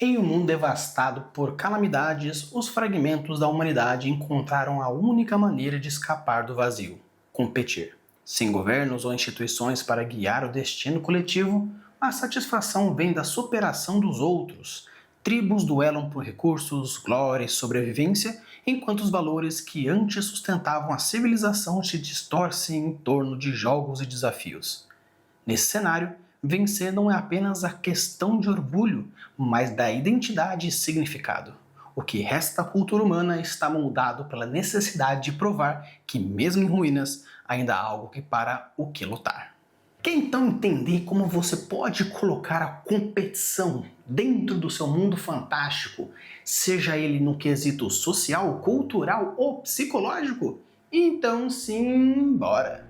Em um mundo devastado por calamidades, os fragmentos da humanidade encontraram a única maneira de escapar do vazio: competir. Sem governos ou instituições para guiar o destino coletivo, a satisfação vem da superação dos outros. Tribos duelam por recursos, glória e sobrevivência, enquanto os valores que antes sustentavam a civilização se distorcem em torno de jogos e desafios. Nesse cenário, vencer não é apenas a questão de orgulho, mas da identidade e significado. O que resta da cultura humana está moldado pela necessidade de provar que, mesmo em ruínas, ainda há algo para o que lutar. Quer então entender como você pode colocar a competição dentro do seu mundo fantástico, seja ele no quesito social, cultural ou psicológico? Então sim, bora!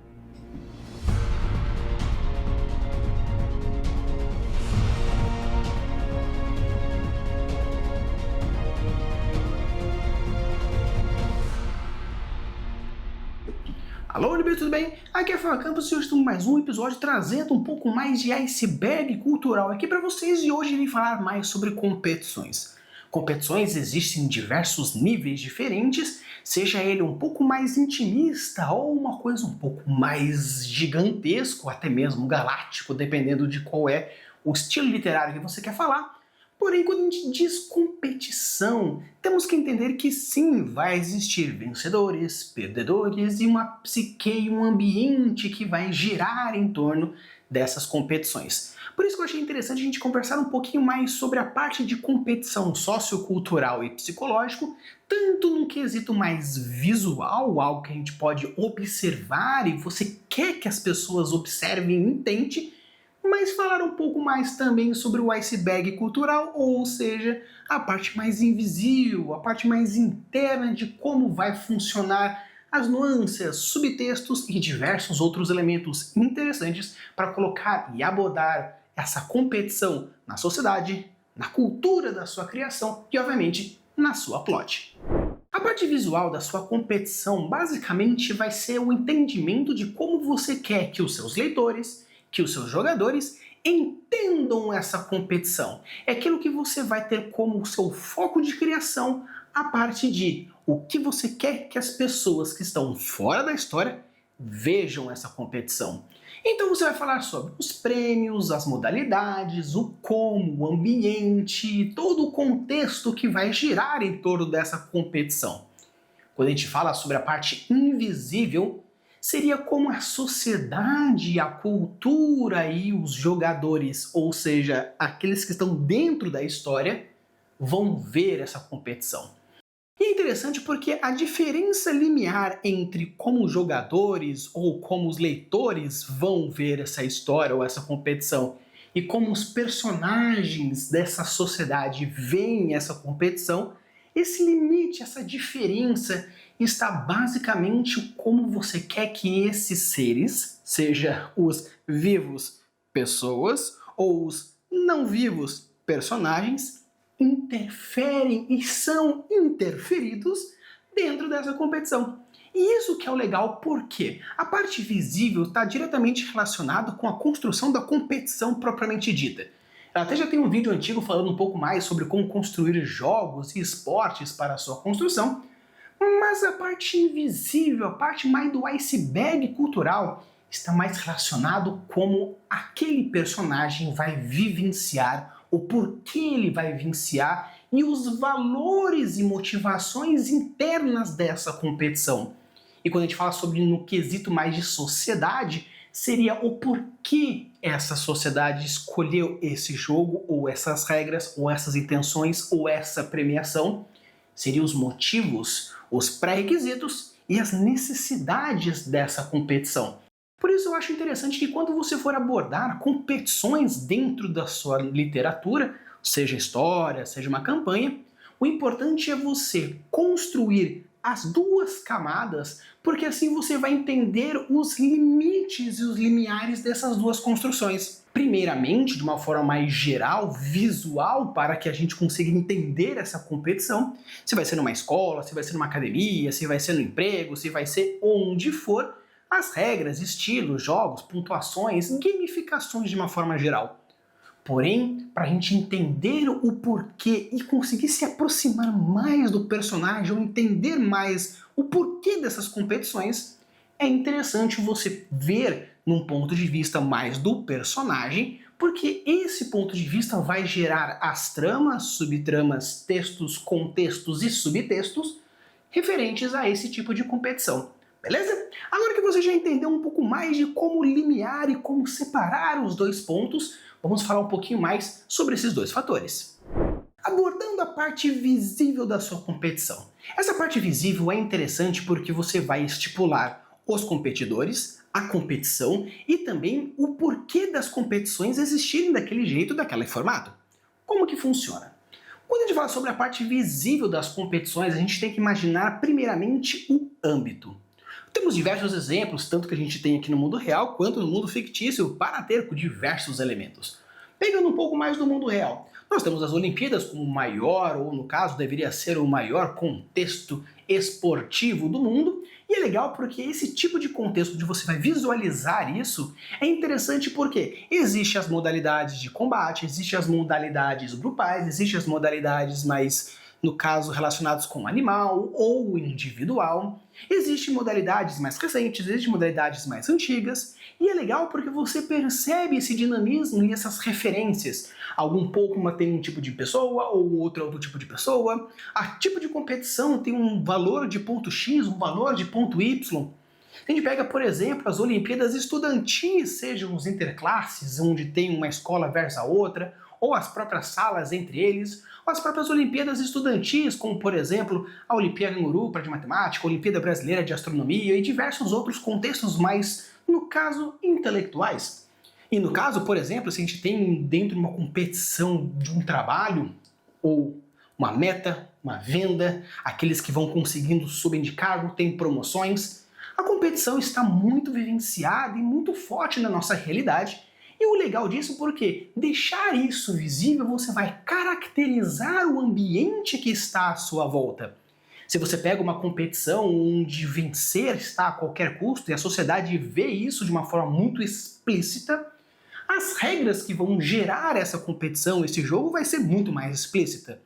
Alô, Oliveira, tudo bem? Aqui é Rafael Campos e hoje estamos mais um episódio trazendo um pouco mais de iceberg cultural aqui para vocês e hoje irei falar mais sobre competições. Competições existem em diversos níveis diferentes, seja ele um pouco mais intimista ou uma coisa um pouco mais gigantesco, até mesmo galáctico, dependendo de qual é o estilo literário que você quer falar. Porém, quando a gente diz competição, temos que entender que sim, vai existir vencedores, perdedores e uma psique e um ambiente que vai girar em torno dessas competições. Por isso que eu achei interessante a gente conversar um pouquinho mais sobre a parte de competição sociocultural e psicológico, tanto num quesito mais visual, algo que a gente pode observar e você quer que as pessoas observem e entendem, mas falar um pouco mais também sobre o iceberg cultural, ou seja, a parte mais invisível, a parte mais interna de como vai funcionar as nuances, subtextos e diversos outros elementos interessantes para colocar e abordar essa competição na sociedade, na cultura da sua criação e, obviamente, na sua plot. A parte visual da sua competição basicamente vai ser o entendimento de como você quer que os seus leitores, que os seus jogadores entendam essa competição. É aquilo que você vai ter como seu foco de criação a parte de o que você quer que as pessoas que estão fora da história vejam essa competição. Então você vai falar sobre os prêmios, as modalidades, o como, o ambiente, todo o contexto que vai girar em torno dessa competição. Quando a gente fala sobre a parte invisível, seria como a sociedade, a cultura e os jogadores, ou seja, aqueles que estão dentro da história, vão ver essa competição. E é interessante porque a diferença limiar entre como os jogadores ou como os leitores vão ver essa história ou essa competição e como os personagens dessa sociedade veem essa competição, esse limite, essa diferença está basicamente como você quer que esses seres, seja os vivos pessoas ou os não vivos personagens, interferem e são interferidos dentro dessa competição. E isso que é o legal porque a parte visível está diretamente relacionada com a construção da competição propriamente dita. Eu até já tenho um vídeo antigo falando um pouco mais sobre como construir jogos e esportes para a sua construção, mas a parte invisível, a parte mais do iceberg cultural, está mais relacionado como aquele personagem vai vivenciar, o porquê ele vai vivenciar e os valores e motivações internas dessa competição. E quando a gente fala sobre no quesito mais de sociedade, seria o porquê essa sociedade escolheu esse jogo, ou essas regras, ou essas intenções, ou essa premiação. Seriam os motivos, os pré-requisitos e as necessidades dessa competição. Por isso eu acho interessante que quando você for abordar competições dentro da sua literatura, seja história, seja uma campanha, o importante é você construir as duas camadas, porque assim você vai entender os limites e os limiares dessas duas construções. Primeiramente, de uma forma mais geral, visual, para que a gente consiga entender essa competição. Se vai ser numa escola, se vai ser numa academia, se vai ser no emprego, se vai ser onde for, as regras, estilos, jogos, pontuações, gamificações de uma forma geral. Porém, para a gente entender o porquê e conseguir se aproximar mais do personagem ou entender mais o porquê dessas competições, é interessante você ver num ponto de vista mais do personagem, porque esse ponto de vista vai gerar as tramas, subtramas, textos, contextos e subtextos referentes a esse tipo de competição. Beleza? Agora que você já entendeu um pouco mais de como limiar e como separar os dois pontos, vamos falar um pouquinho mais sobre esses dois fatores. Abordando a parte visível da sua competição. Essa parte visível é interessante porque você vai estipular os competidores, a competição e também o porquê das competições existirem daquele jeito, daquele formato. Como que funciona? Quando a gente fala sobre a parte visível das competições, a gente tem que imaginar primeiramente o âmbito. Temos diversos exemplos, tanto que a gente tem aqui no mundo real, quanto no mundo fictício, para ter diversos elementos. Pegando um pouco mais do mundo real, nós temos as Olimpíadas como o maior, ou no caso deveria ser o maior contexto esportivo do mundo, e é legal porque esse tipo de contexto onde você vai visualizar isso é interessante porque existem as modalidades de combate, existem as modalidades grupais, existem as modalidades mais, no caso, relacionadas com animal ou individual. Existem modalidades mais recentes, existem modalidades mais antigas, e é legal porque você percebe esse dinamismo e essas referências. Algum pouco tem um tipo de pessoa, ou outro é outro tipo de pessoa. A tipo de competição tem um valor de ponto X, um valor de ponto Y. A gente pega, por exemplo, as Olimpíadas estudantis, sejam os interclasses, onde tem uma escola versus a outra, ou as próprias salas entre eles, ou as próprias Olimpíadas estudantis, como por exemplo a Olimpíada Europa de Matemática, a Olimpíada Brasileira de Astronomia e diversos outros contextos mais, no caso, intelectuais. E no caso, por exemplo, se a gente tem dentro de uma competição de um trabalho, ou uma meta, uma venda, aqueles que vão conseguindo subir de cargo, tem promoções, a competição está muito vivenciada e muito forte na nossa realidade. E o legal disso é porque deixar isso visível, você vai caracterizar o ambiente que está à sua volta. Se você pega uma competição onde vencer está a qualquer custo e a sociedade vê isso de uma forma muito explícita, as regras que vão gerar essa competição, esse jogo, vai ser muito mais explícita.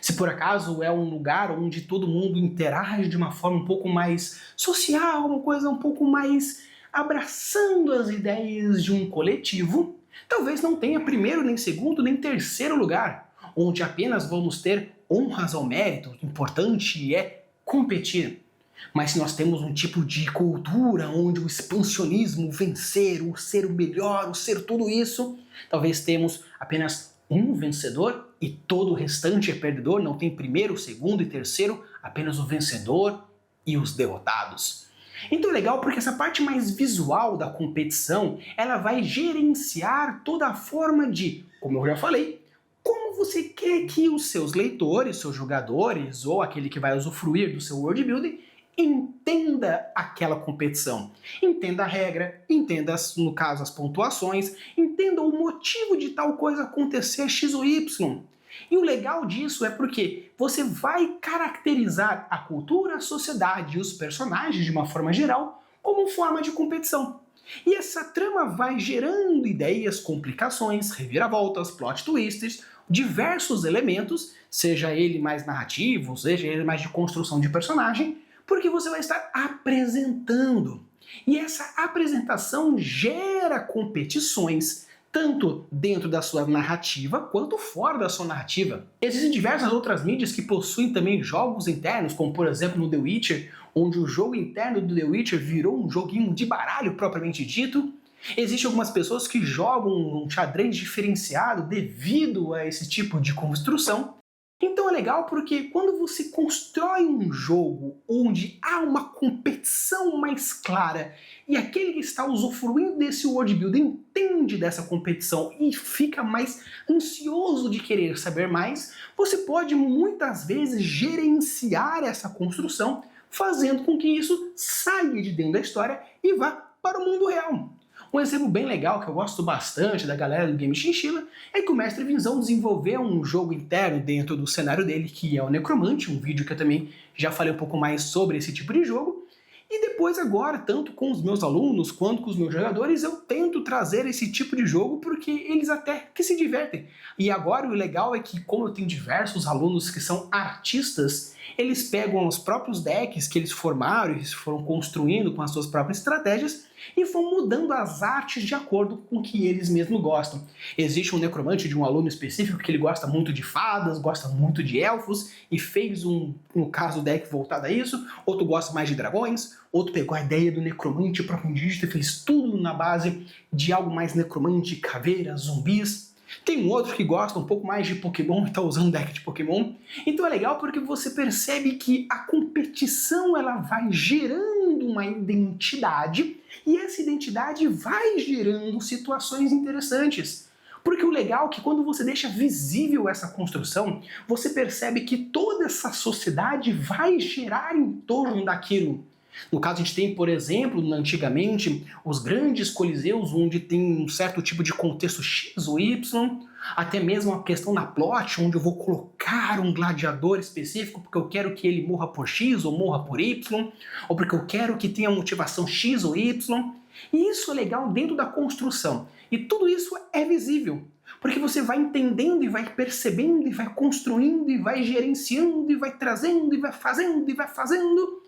Se por acaso é um lugar onde todo mundo interage de uma forma um pouco mais social, uma coisa um pouco mais abraçando as ideias de um coletivo, talvez não tenha primeiro, nem segundo, nem terceiro lugar, onde apenas vamos ter honras ao mérito, o importante é competir. Mas se nós temos um tipo de cultura onde o expansionismo, o vencer, o ser o melhor, o ser tudo isso, talvez temos apenas um vencedor e todo o restante é perdedor, não tem primeiro, segundo e terceiro, apenas o vencedor e os derrotados. Então é legal porque essa parte mais visual da competição, ela vai gerenciar toda a forma de, como eu já falei, como você quer que os seus leitores, seus jogadores ou aquele que vai usufruir do seu world building entenda aquela competição. Entenda a regra, entenda, no caso, as pontuações, entenda o motivo de tal coisa acontecer X ou Y. E o legal disso é porque você vai caracterizar a cultura, a sociedade e os personagens de uma forma geral como forma de competição. E essa trama vai gerando ideias, complicações, reviravoltas, plot twists, diversos elementos, seja ele mais narrativo, seja ele mais de construção de personagem, porque você vai estar apresentando. E essa apresentação gera competições, tanto dentro da sua narrativa, quanto fora da sua narrativa. Existem diversas outras mídias que possuem também jogos internos, como por exemplo no The Witcher, onde o jogo interno do The Witcher virou um joguinho de baralho propriamente dito. Existem algumas pessoas que jogam um xadrez diferenciado devido a esse tipo de construção. Então é legal porque quando você constrói um jogo onde há uma competição mais clara e aquele que está usufruindo desse world building entende dessa competição e fica mais ansioso de querer saber mais, você pode muitas vezes gerenciar essa construção, fazendo com que isso saia de dentro da história e vá para o mundo real. Um exemplo bem legal que eu gosto bastante da galera do Game Chinchilla é que o Mestre Vinzão desenvolveu um jogo interno dentro do cenário dele, que é o Necromante, um vídeo que eu também já falei um pouco mais sobre esse tipo de jogo. E depois agora, tanto com os meus alunos quanto com os meus jogadores, eu tento trazer esse tipo de jogo porque eles até que se divertem. E agora o legal é que, como eu tenho diversos alunos que são artistas, eles pegam os próprios decks que eles formaram e foram construindo com as suas próprias estratégias e vão mudando as artes de acordo com o que eles mesmos gostam. Existe um necromante de um aluno específico que ele gosta muito de fadas, gosta muito de elfos e fez no caso, deck voltado a isso. Outro gosta mais de dragões, outro pegou a ideia do necromante próprio indígena e fez tudo na base de algo mais necromante, caveiras, zumbis. Tem um outro que gosta um pouco mais de Pokémon e está usando deck de Pokémon. Então é legal porque você percebe que a competição ela vai gerando uma identidade e essa identidade vai gerando situações interessantes. Porque o legal é que quando você deixa visível essa construção, você percebe que toda essa sociedade vai girar em torno daquilo. No caso, a gente tem, por exemplo, antigamente, os grandes coliseus, onde tem um certo tipo de contexto X ou Y, até mesmo a questão da plot, onde eu vou colocar um gladiador específico porque eu quero que ele morra por X ou morra por Y, ou porque eu quero que tenha motivação X ou Y. E isso é legal dentro da construção. E tudo isso é visível, porque você vai entendendo e vai percebendo e vai construindo e vai gerenciando e vai trazendo e vai fazendo e vai fazendo.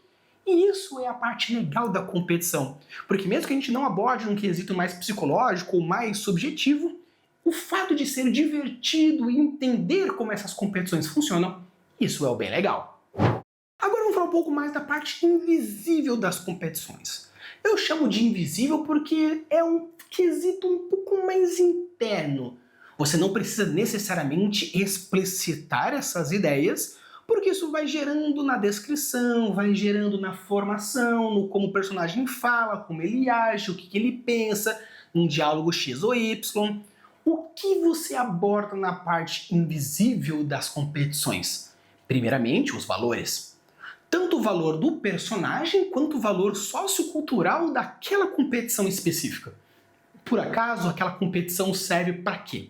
E isso é a parte legal da competição, porque mesmo que a gente não aborde um quesito mais psicológico ou mais subjetivo, o fato de ser divertido e entender como essas competições funcionam, isso é o bem legal. Agora vamos falar um pouco mais da parte invisível das competições. Eu chamo de invisível porque é um quesito um pouco mais interno. Você não precisa necessariamente explicitar essas ideias, porque isso vai gerando na descrição, vai gerando na formação, no como o personagem fala, como ele age, o que ele pensa, num diálogo X ou Y. O que você aborda na parte invisível das competições? Primeiramente, os valores. Tanto o valor do personagem quanto o valor sociocultural daquela competição específica. Por acaso, aquela competição serve para quê?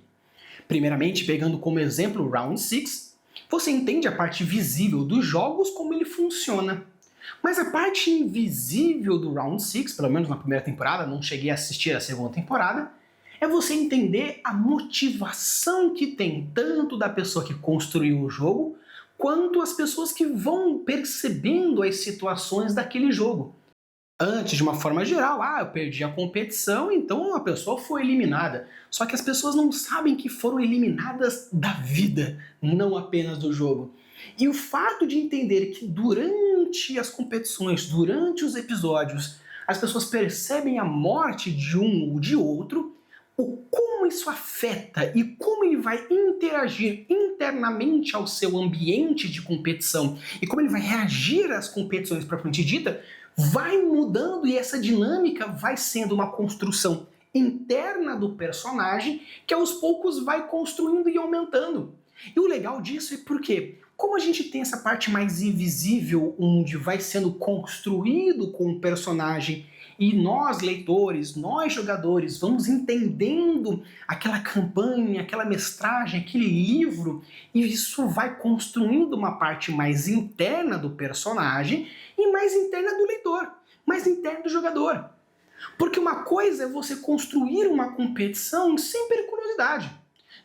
Primeiramente, pegando como exemplo o Round 6, você entende a parte visível dos jogos, como ele funciona. Mas a parte invisível do Round 6, pelo menos na primeira temporada, não cheguei a assistir a segunda temporada, é você entender a motivação que tem tanto da pessoa que construiu o jogo, quanto as pessoas que vão percebendo as situações daquele jogo. Antes, de uma forma geral, eu perdi a competição, então a pessoa foi eliminada. Só que as pessoas não sabem que foram eliminadas da vida, não apenas do jogo. E o fato de entender que durante as competições, durante os episódios, as pessoas percebem a morte de um ou de outro, o como isso afeta e como ele vai interagir internamente ao seu ambiente de competição e como ele vai reagir às competições propriamente dita, vai mudando e essa dinâmica vai sendo uma construção interna do personagem que aos poucos vai construindo e aumentando. E o legal disso é porque, como a gente tem essa parte mais invisível, onde vai sendo construído com o personagem e nós, leitores, nós, jogadores, vamos entendendo aquela campanha, aquela mestragem, aquele livro, e isso vai construindo uma parte mais interna do personagem e mais interna do leitor, mais interna do jogador. Porque uma coisa é você construir uma competição sem periculosidade.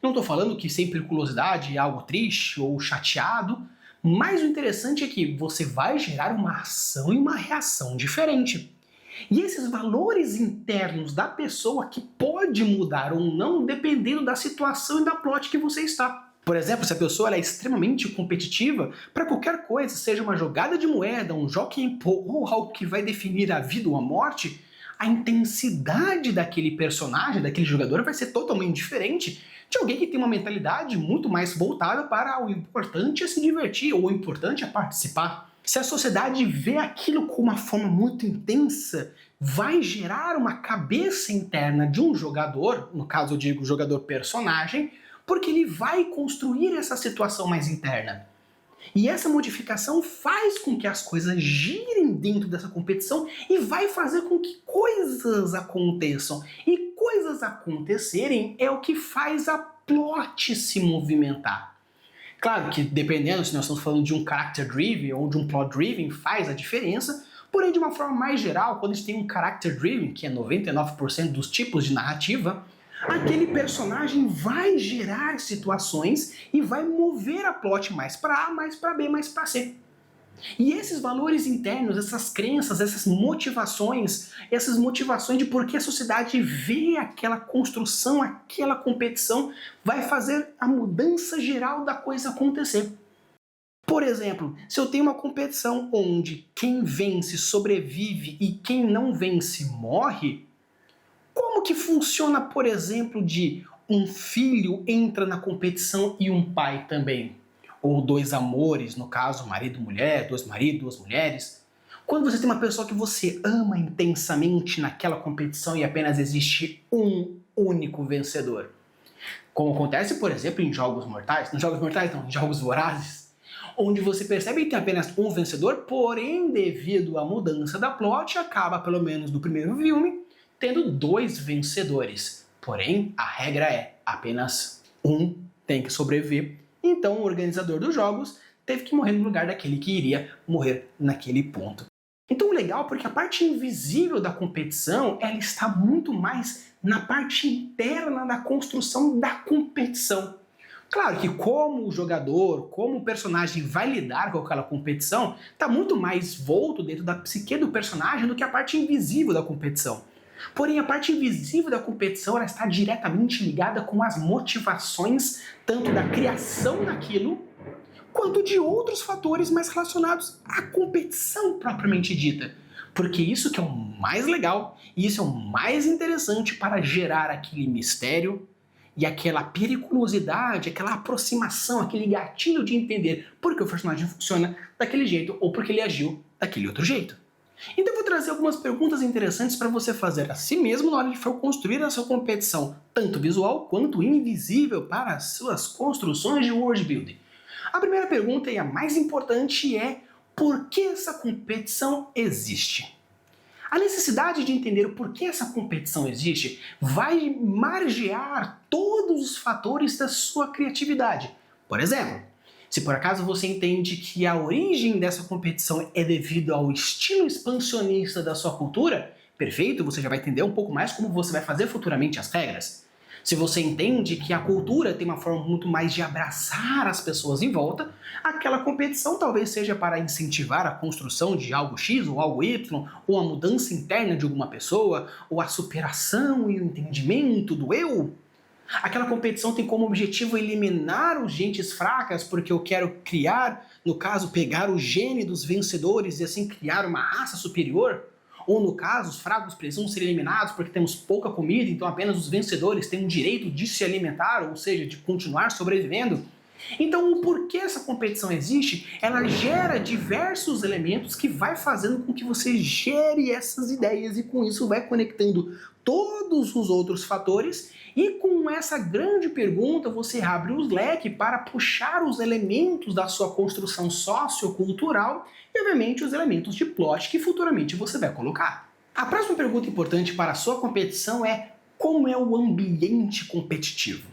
Não estou falando que sem periculosidade é algo triste ou chateado, mas o interessante é que você vai gerar uma ação e uma reação diferente. E esses valores internos da pessoa que pode mudar ou não dependendo da situação e da plot que você está. Por exemplo, se a pessoa é extremamente competitiva, para qualquer coisa, seja uma jogada de moeda, um jockey ou algo que vai definir a vida ou a morte, a intensidade daquele personagem, daquele jogador vai ser totalmente diferente de alguém que tem uma mentalidade muito mais voltada para o importante é se divertir ou o importante é participar. Se a sociedade vê aquilo com uma forma muito intensa, vai gerar uma cabeça interna de um jogador, no caso eu digo jogador personagem, porque ele vai construir essa situação mais interna. E essa modificação faz com que as coisas girem dentro dessa competição e vai fazer com que coisas aconteçam. E coisas acontecerem é o que faz a plot se movimentar. Claro que dependendo se nós estamos falando de um character driven ou de um plot driven faz a diferença, Porém, de uma forma mais geral, quando a gente tem um character driven, que é 99% dos tipos de narrativa, aquele personagem vai gerar situações e vai mover a plot mais para A, mais para B, mais para C. E esses valores internos, essas crenças, essas motivações de por que a sociedade vê aquela construção, aquela competição, vai fazer a mudança geral da coisa acontecer. Por exemplo, se eu tenho uma competição onde quem vence sobrevive e quem não vence morre, como que funciona, por exemplo, de um filho entra na competição e um pai também? Ou dois amores, no caso, marido e mulher, dois maridos, duas mulheres. Quando você tem uma pessoa que você ama intensamente naquela competição e apenas existe um único vencedor. Como acontece, por exemplo, em Jogos Mortais, em Jogos Vorazes, onde você percebe que tem apenas um vencedor, porém, devido à mudança da plot, acaba, pelo menos no primeiro filme, tendo dois vencedores. Porém, a regra é apenas um tem que sobreviver. Então, o organizador dos jogos teve que morrer no lugar daquele que iria morrer naquele ponto. Então, o legal é porque a parte invisível da competição, ela está muito mais na parte interna da construção da competição. Claro que como o jogador, como o personagem vai lidar com aquela competição, está muito mais volto dentro da psique do personagem do que a parte invisível da competição. Porém, a parte invisível da competição ela está diretamente ligada com as motivações tanto da criação daquilo, quanto de outros fatores mais relacionados à competição propriamente dita. Porque isso que é o mais legal e isso é o mais interessante para gerar aquele mistério e aquela periculosidade, aquela aproximação, aquele gatilho de entender por que o personagem funciona daquele jeito ou porque ele agiu daquele outro jeito. Então eu vou trazer algumas perguntas interessantes para você fazer a si mesmo na hora de for construir a sua competição, tanto visual quanto invisível para as suas construções de world building. A primeira pergunta e a mais importante é: por que essa competição existe? A necessidade de entender o porquê essa competição existe vai margear todos os fatores da sua criatividade. Por exemplo, se por acaso você entende que a origem dessa competição é devido ao estilo expansionista da sua cultura, perfeito, você já vai entender um pouco mais como você vai fazer futuramente as regras. Se você entende que a cultura tem uma forma muito mais de abraçar as pessoas em volta, aquela competição talvez seja para incentivar a construção de algo X ou algo Y, ou a mudança interna de alguma pessoa, ou a superação e o entendimento do eu. Aquela competição tem como objetivo eliminar os gentes fracas, porque eu quero criar, no caso, pegar o gene dos vencedores e assim criar uma raça superior. Ou no caso, os fracos precisam ser eliminados porque temos pouca comida, então apenas os vencedores têm o direito de se alimentar, ou seja, de continuar sobrevivendo. Então, o porquê essa competição existe, ela gera diversos elementos que vai fazendo com que você gere essas ideias e com isso vai conectando todos os outros fatores e com essa grande pergunta você abre os leques para puxar os elementos da sua construção sociocultural e obviamente os elementos de plot que futuramente você vai colocar. A próxima pergunta importante para a sua competição é: como é o ambiente competitivo?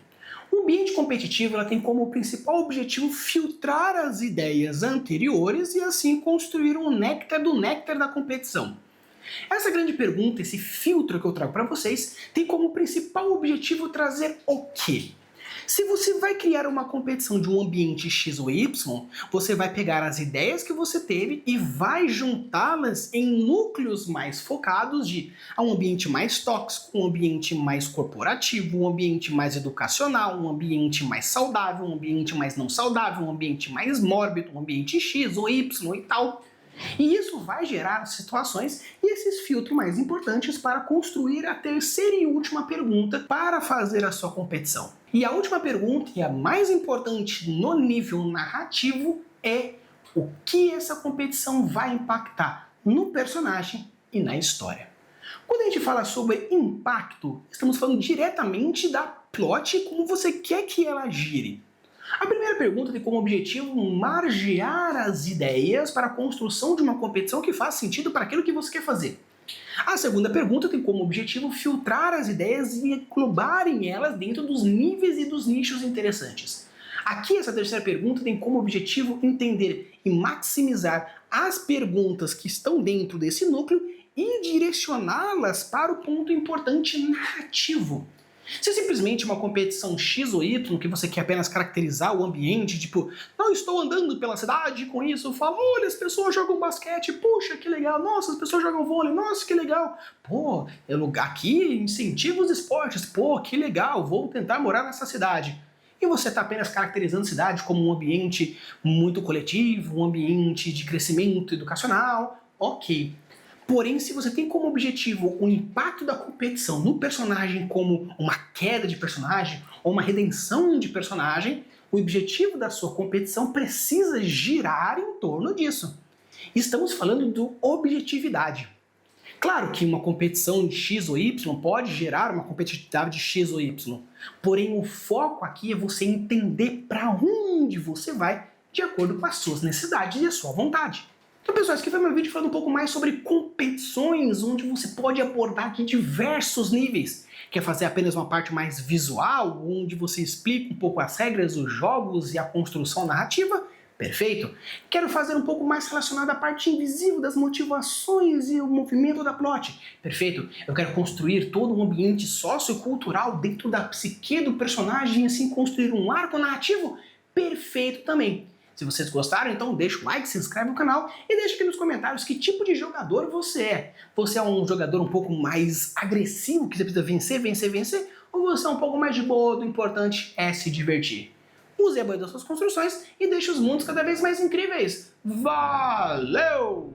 O ambiente competitivo ela tem como principal objetivo filtrar as ideias anteriores e assim construir um néctar do néctar da competição. Essa grande pergunta, esse filtro que eu trago para vocês, tem como principal objetivo trazer o quê? Se você vai criar uma competição de um ambiente X ou Y, você vai pegar as ideias que você teve e vai juntá-las em núcleos mais focados de um ambiente mais tóxico, um ambiente mais corporativo, um ambiente mais educacional, um ambiente mais saudável, um ambiente mais não saudável, um ambiente mais mórbido, um ambiente X ou Y e tal. E isso vai gerar situações e esses filtros mais importantes para construir a terceira e última pergunta para fazer a sua competição. E a última pergunta, e a mais importante no nível narrativo, é o que essa competição vai impactar no personagem e na história. Quando a gente fala sobre impacto, estamos falando diretamente da plot e como você quer que ela gire. A primeira pergunta tem como objetivo margear as ideias para a construção de uma competição que faz sentido para aquilo que você quer fazer. A segunda pergunta tem como objetivo filtrar as ideias e englobarem elas dentro dos níveis e dos nichos interessantes. Aqui, essa terceira pergunta tem como objetivo entender e maximizar as perguntas que estão dentro desse núcleo e direcioná-las para o ponto importante narrativo. Se é simplesmente uma competição X ou Y, que você quer apenas caracterizar o ambiente, tipo, não estou andando pela cidade com isso, falo, olha, as pessoas jogam basquete, puxa, que legal, nossa, as pessoas jogam vôlei, nossa, que legal, pô, aqui incentiva os esportes, pô, que legal, vou tentar morar nessa cidade. E você está apenas caracterizando a cidade como um ambiente muito coletivo, um ambiente de crescimento educacional, ok. Porém, se você tem como objetivo o impacto da competição no personagem como uma queda de personagem ou uma redenção de personagem, o objetivo da sua competição precisa girar em torno disso. Estamos falando de objetividade. Claro que uma competição de X ou Y pode gerar uma competitividade de X ou Y, porém o foco aqui é você entender para onde você vai de acordo com as suas necessidades e a sua vontade. Então, pessoal, esse aqui foi meu vídeo falando um pouco mais sobre competições, onde você pode abordar de diversos níveis. Quer fazer apenas uma parte mais visual, onde você explica um pouco as regras, os jogos e a construção narrativa? Perfeito. Quero fazer um pouco mais relacionado à parte invisível das motivações e o movimento da plot? Perfeito. Eu quero construir todo um ambiente sociocultural dentro da psique do personagem e assim construir um arco narrativo? Perfeito também. Se vocês gostaram, então deixa o like, se inscreve no canal e deixa aqui nos comentários que tipo de jogador você é. Você é um jogador um pouco mais agressivo, que você precisa vencer, vencer, vencer? Ou você é um pouco mais de boa, do importante é se divertir? Use a boia das suas construções e deixe os mundos cada vez mais incríveis. Valeu!